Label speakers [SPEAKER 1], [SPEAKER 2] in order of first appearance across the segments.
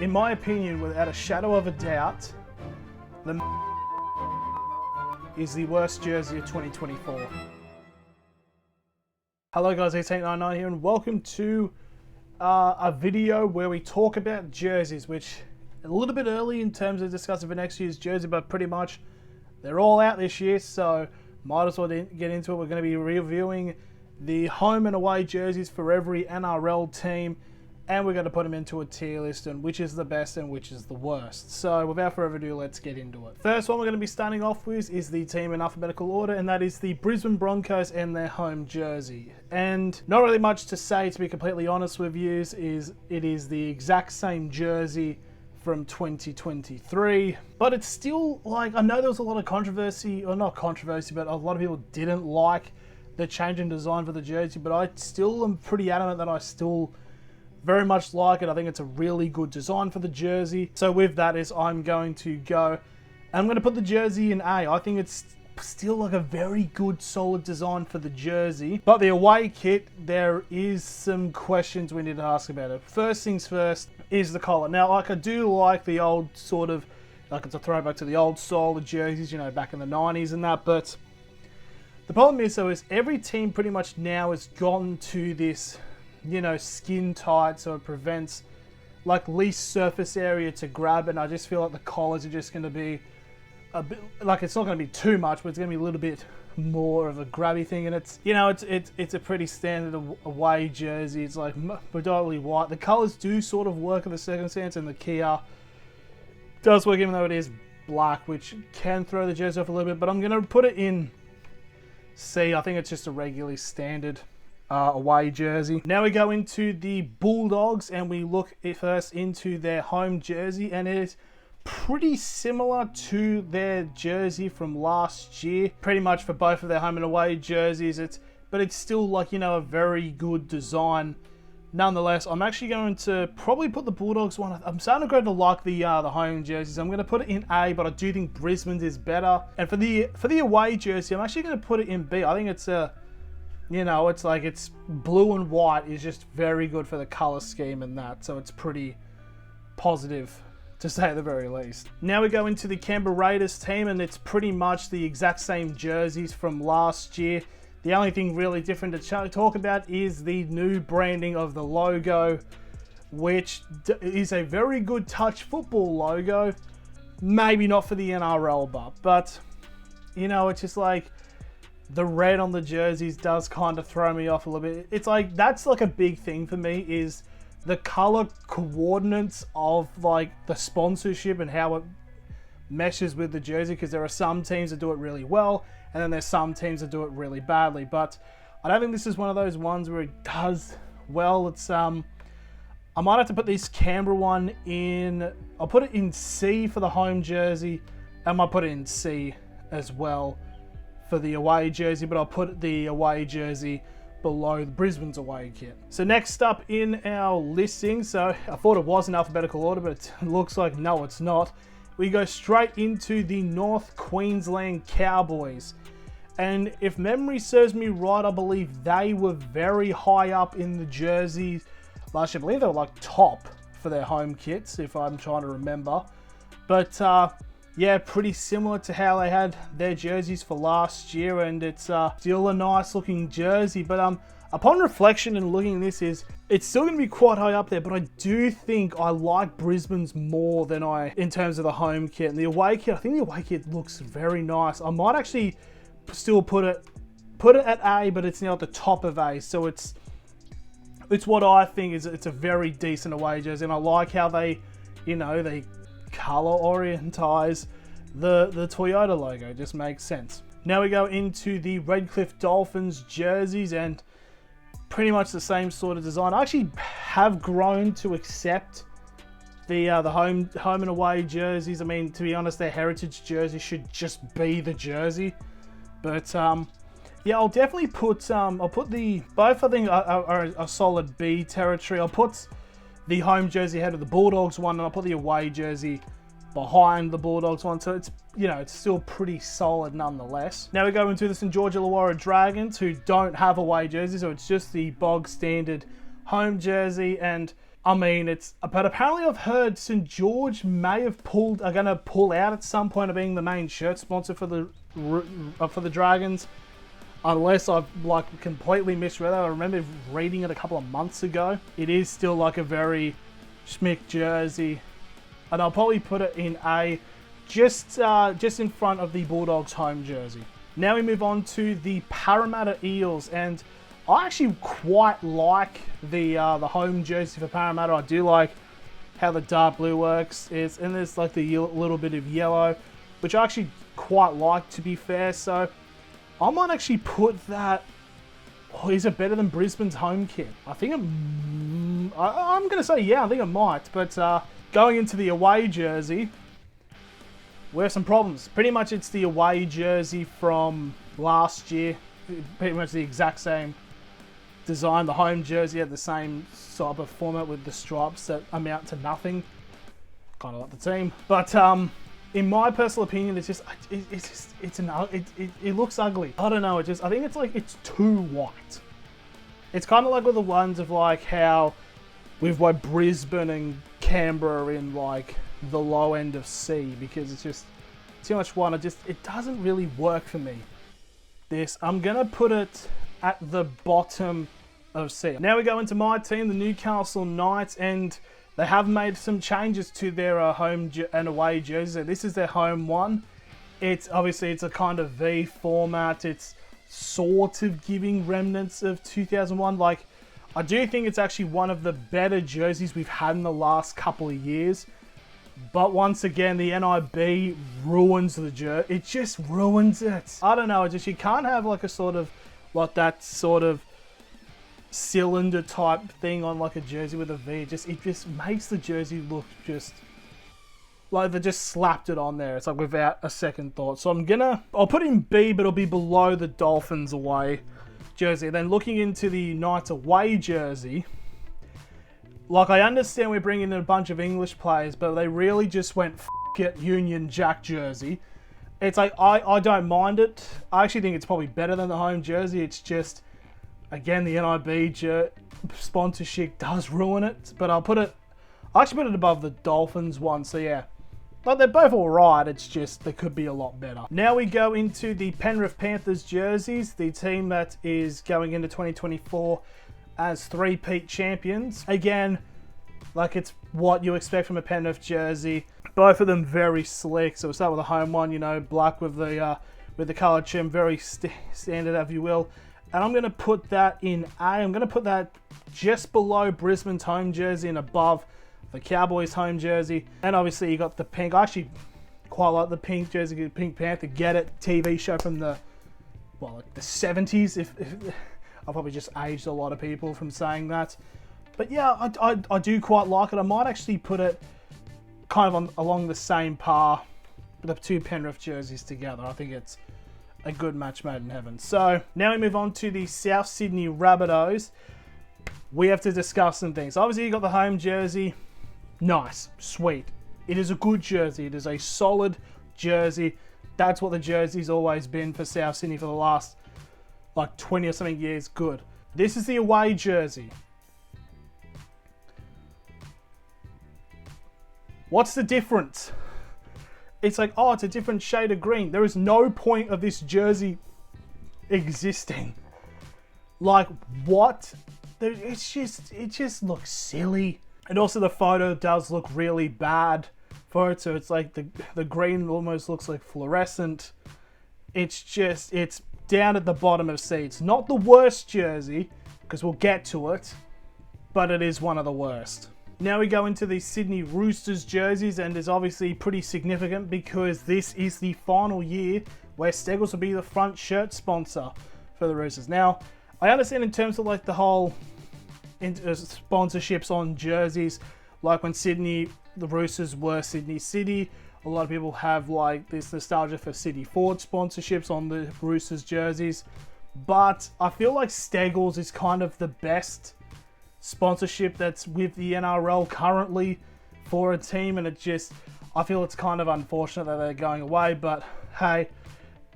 [SPEAKER 1] In my opinion, without a shadow of a doubt, the is the worst jersey of 2024. Hello guys, 8899 here, and welcome to a video where we talk about jerseys, which a little bit early in terms of discussing for next year's jersey, but pretty much they're all out this year, so might as well get into it. We're going to be reviewing the home and away jerseys for every NRL team, and we're going to put them into a tier list and which is the best and which is the worst. So without further ado, let's get into it. First one we're going to be starting off with is the team in alphabetical order, and that is the Brisbane Broncos and their home jersey. And not really much to say, to be completely honest with you, it is the exact same jersey from 2023, but it's still, like, I know there was a lot of controversy, or not controversy, but a lot of people didn't like the change in design for the jersey, but I still am pretty adamant that I still very much like it. I think it's a really good design for the jersey. So with that is I'm going to put the jersey in A. I think it's still like a very good solid design for the jersey, but the away kit, there is some questions we need to ask about it. First things first is the collar. Now, like, I do like the old sort of, like, it's a throwback to the old style of jerseys, you know, back in the 90s and that, but the problem is, though, is every team pretty much now has gone to this, you know, skin tight, so it prevents like least surface area to grab, and I just feel like the collars are just going to be a bit, like, it's not going to be too much, but it's going to be a little bit more of a grabby thing. And it's, you know, it's a pretty standard away jersey. It's like predominantly white. The colors do sort of work in the circumstance, and the Kia does work even though it is black, which can throw the jersey off a little bit, but I'm going to put it in C. I think it's just a regularly standard away jersey. Now we go into the Bulldogs, and we look first into their home jersey, and it is pretty similar to their jersey from last year, pretty much for both of their home and away jerseys. But it's still, like, you know, a very good design nonetheless. I'm actually going to probably put the Bulldogs one. I'm starting to grow to like the home jerseys. I'm going to put it in A, but I do think Brisbane's is better. And for the away jersey, I'm actually going to put it in B. I think it's you know, it's like, it's blue and white is just very good for the color scheme and that, so it's pretty positive, to say at the very least. Now we go into the Canberra Raiders team, and it's pretty much the exact same jerseys from last year. The only thing really different to talk about is the new branding of the logo, which is a very good touch football logo. Maybe not for the NRL, but you know, it's just like, the red on the jerseys does kind of throw me off a little bit. It's like, that's like a big thing for me, is the color coordinates of, like, the sponsorship and how it meshes with the jersey, because there are some teams that do it really well, and then there's some teams that do it really badly. But I don't think this is one of those ones where it does well. It's I might have to put this Canberra one in, I'll put it in C for the home jersey. I might put it in C as well for the away jersey, but I'll put the away jersey below the Brisbane's away kit. So next up in our listing, so I thought it was in alphabetical order, but it looks like no, it's not. We go straight into the North Queensland Cowboys. And if memory serves me right, I believe they were very high up in the jerseys last year. I believe they were like top for their home kits, if I'm trying to remember. But yeah, pretty similar to how they had their jerseys for last year, and it's still a nice looking jersey. But upon reflection and looking at this, it's still going to be quite high up there, but I do think I like Brisbane's more than in terms of the home kit. And the away kit, I think the away kit looks very nice. I might actually still put it at A, but it's now at the top of A, so it's what I think is, it's a very decent away jersey, and I like how they, you know, they color orientize the Toyota logo. It just makes sense. Now we go into the Redcliffe Dolphins jerseys, and pretty much the same sort of design. I actually have grown to accept the home and away jerseys. I mean, to be honest, their heritage jersey should just be the jersey. But yeah, I'll definitely put I'll put the both, I think, are a solid B territory. I'll put the home jersey ahead of the Bulldogs one, and I'll put the away jersey behind the Bulldogs one. So it's, you know, it's still pretty solid nonetheless. Now we go into the St George Illawarra Dragons, who don't have away jerseys, so it's just the bog standard home jersey. And I mean, but apparently I've heard St. George may have are going to pull out at some point of being the main shirt sponsor for the Dragons, unless I've like completely misread that. I remember reading it a couple of months ago. It is still like a very schmick jersey, and I'll probably put it in A, just in front of the Bulldogs home jersey. Now we move on to the Parramatta Eels, and I actually quite like the home jersey for Parramatta. I do like how the dark blue works. And there's like the little bit of yellow, which I actually quite like, to be fair. So I might actually put that. Oh, is it better than Brisbane's home kit? I think I'm going to say yeah, I think it might. But going into the away jersey, we have some problems. Pretty much it's the away jersey from last year. Pretty much the exact same design. The home jersey had the same sort of format with the stripes that amount to nothing. Kind of like the team, but in my personal opinion, it looks ugly. I don't know. I think it's too white. It's kind of like with the ones of like how we've like Brisbane and Canberra in like the low end of C, because it's just too much white. It doesn't really work for me. I'm gonna put it at the bottom of C. Now we go into my team, the Newcastle Knights, and they have made some changes to their home and away jerseys. So this is their home one. It's a kind of V format. It's sort of giving remnants of 2001. Like, I do think it's actually one of the better jerseys we've had in the last couple of years. But once again, the NIB ruins the jersey. It just ruins it. I don't know. You can't have like a sort of like that sort of cylinder type thing on like a jersey with a V. It just makes the jersey look just like they just slapped it on there. It's like without a second thought. So I'll put in B, but it'll be below the Dolphins away jersey. Then looking into the Knights away jersey, like, I understand we're bringing in a bunch of English players, but they really just went f*** it, Union Jack jersey. It's like, I don't mind it. I actually think it's probably better than the home jersey. It's just, again, the NIB sponsorship does ruin it. But I actually put it above the Dolphins one, so yeah. Like, they're both alright, it's just, they could be a lot better. Now we go into the Penrith Panthers jerseys, the team that is going into 2024 as three-peat champions. Again, like, it's what you expect from a Penrith jersey. Both of them very slick. So we'll start with the home one, black with the coloured trim, very standard, if you will. And I'm going to put that in A. I'm going to put that just below Brisbane's home jersey and above the Cowboys home jersey. And obviously you got the pink. I actually quite like the pink jersey, Pink Panther. Get it, TV show from the 70s. If I've probably just aged a lot of people from saying that. But yeah, I do quite like it. I might actually put it kind of along the same par with the two Penrith jerseys together. I think it's a good match made in heaven. So now we move on to the South Sydney Rabbitohs. We have to discuss some things. Obviously, you got the home jersey. Nice, sweet. It is a good jersey. It is a solid jersey. That's what the jersey's always been for South Sydney for the last 20 or something years. Good. This is the away jersey. What's the difference? It's like, oh, it's a different shade of green. There is no point of this jersey existing. Like, what? It just looks silly. And also the photo does look really bad for it. So it's like the green almost looks like fluorescent. It's down at the bottom of C. It's not the worst jersey, because we'll get to it, but it is one of the worst. Now we go into the Sydney Roosters jerseys, and it's obviously pretty significant because this is the final year where Steggles will be the front shirt sponsor for the Roosters. Now, I understand in terms of like the whole sponsorships on jerseys, like when the Roosters were Sydney City, a lot of people have like this nostalgia for City Ford sponsorships on the Roosters jerseys. But I feel like Steggles is kind of the best sponsorship that's with the NRL currently for a team, and I feel it's kind of unfortunate that they're going away, but hey,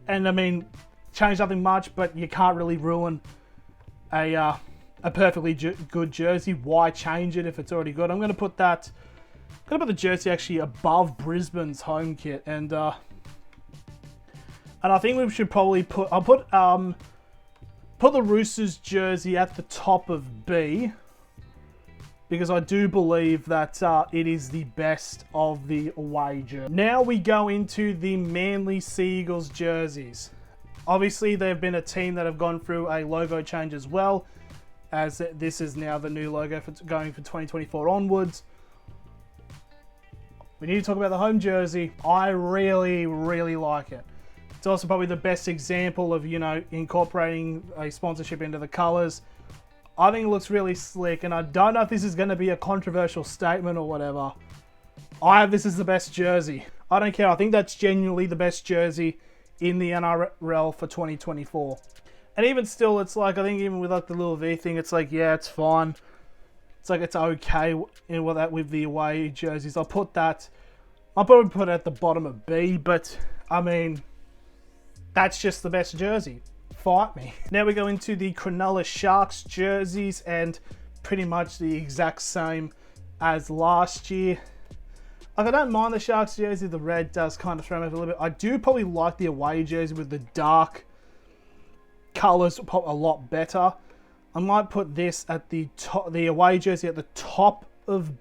[SPEAKER 1] and I mean, change nothing much, but you can't really ruin a a perfectly good jersey. Why change it if it's already good? I'm going to put that. I'm going to put the jersey actually above Brisbane's home kit, and I think we should probably put. I'll put the Roosters jersey at the top of B, because I do believe that it is the best of the away jersey. Now we go into the Manly Sea Eagles jerseys. Obviously, they've been a team that have gone through a logo change as well, as this is now the new logo for going for 2024 onwards. We need to talk about the home jersey. I really, really like it. It's also probably the best example of, you know, incorporating a sponsorship into the colours. I think it looks really slick, and I don't know if this is going to be a controversial statement or whatever. I have this as the best jersey. I don't care. I think that's genuinely the best jersey in the NRL for 2024. And even still, it's like, I think even with like the little V thing, it's like, yeah, it's fine. It's like, it's okay with the away jerseys. I'll probably put it at the bottom of B, but I mean, that's just the best jersey. Fight me. Now we go into the Cronulla Sharks jerseys, and pretty much the exact same as last year. Like, I don't mind the Sharks jersey. The red does kind of throw me off a little bit. I do probably like the away jersey with the dark colours a lot better. I might put this at the top, the away jersey at the top of,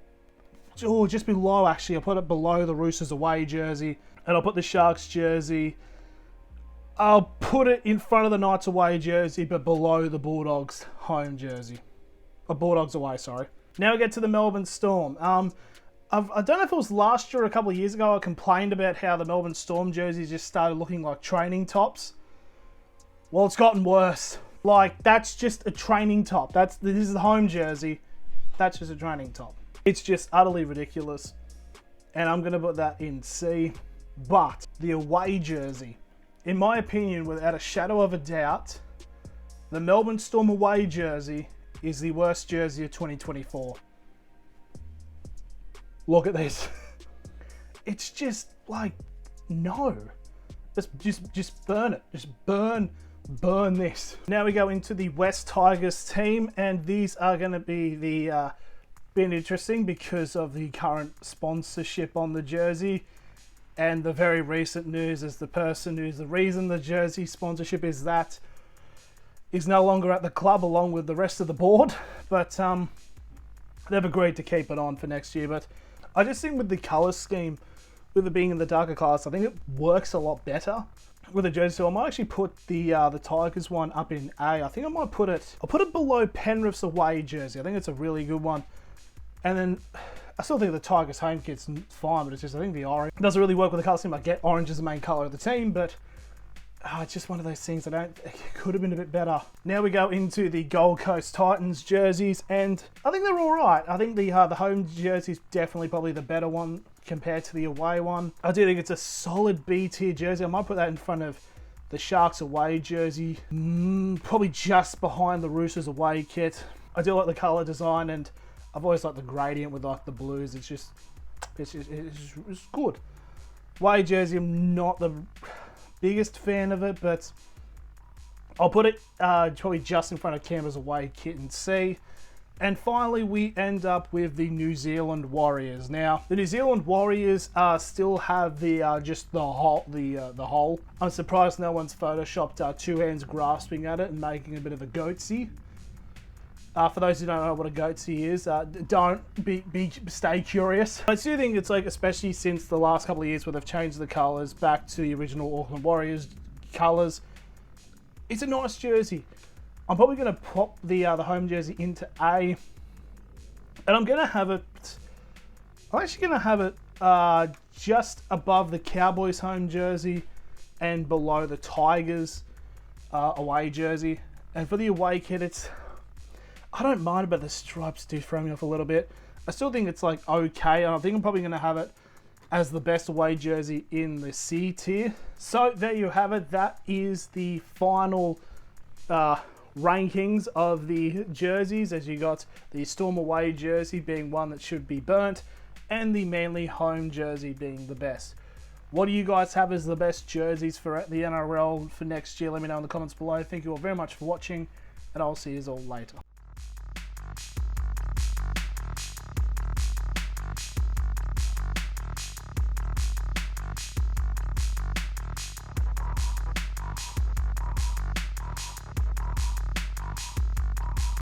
[SPEAKER 1] or just below actually. I'll put it below the Roosters away jersey, and I'll put the Sharks jersey. I'll put it in front of the Knights away jersey, but below the Bulldogs home jersey. Bulldogs away, sorry. Now we get to the Melbourne Storm. I don't know if it was last year or a couple of years ago, I complained about how the Melbourne Storm jerseys just started looking like training tops. Well, it's gotten worse. Like, that's just a training top. This is the home jersey. That's just a training top. It's just utterly ridiculous. And I'm going to put that in C. But the away jersey, in my opinion, without a shadow of a doubt, the Melbourne Storm away jersey is the worst jersey of 2024. Look at this. It's just like, no. Just burn it. Just burn this. Now we go into the West Tigers team, and these are going to be been interesting because of the current sponsorship on the jersey. And the very recent news is the reason the jersey sponsorship is no longer at the club along with the rest of the board. But they've agreed to keep it on for next year. But I just think with the colour scheme, with it being in the darker colours, I think it works a lot better with the jersey. So I might actually put the Tigers one up in A. I think I might put it below Penrith's away jersey. I think it's a really good one. And then I still think the Tigers home kit's fine, but it's just, I think the orange doesn't really work with the colour scheme. I get orange as the main colour of the team, but it's just one of those things it could have been a bit better. Now we go into the Gold Coast Titans jerseys, and I think they're all right. I think the home jersey is definitely probably the better one compared to the away one. I do think it's a solid B tier jersey. I might put that in front of the Sharks away jersey, probably just behind the Roosters away kit. I do like the colour design, and I've always liked the gradient with like the blues. It's good. Away jersey, I'm not the biggest fan of it, but I'll put it probably just in front of Canberra's away kit in C. And finally, we end up with the New Zealand Warriors. Now, the New Zealand Warriors still have the hole. I'm surprised no one's photoshopped two hands grasping at it and making a bit of a goatsy. For those who don't know what a goatsy is, stay curious. I do think it's like, especially since the last couple of years where they've changed the colours back to the original Auckland Warriors colours, it's a nice jersey. I'm probably going to pop the home jersey into A, and I'm actually going to have it just above the Cowboys home jersey and below the Tigers away jersey. And for the away kit, I don't mind, but the stripes do throw me off a little bit. I still think it's like okay, and I think I'm probably going to have it as the best away jersey in the C tier. So there you have it. That is the final rankings of the jerseys, as you got the Storm away jersey being one that should be burnt, and the Manly home jersey being the best. What do you guys have as the best jerseys for the NRL for next year? Let me know in the comments below. Thank you all very much for watching, and I'll see you all later.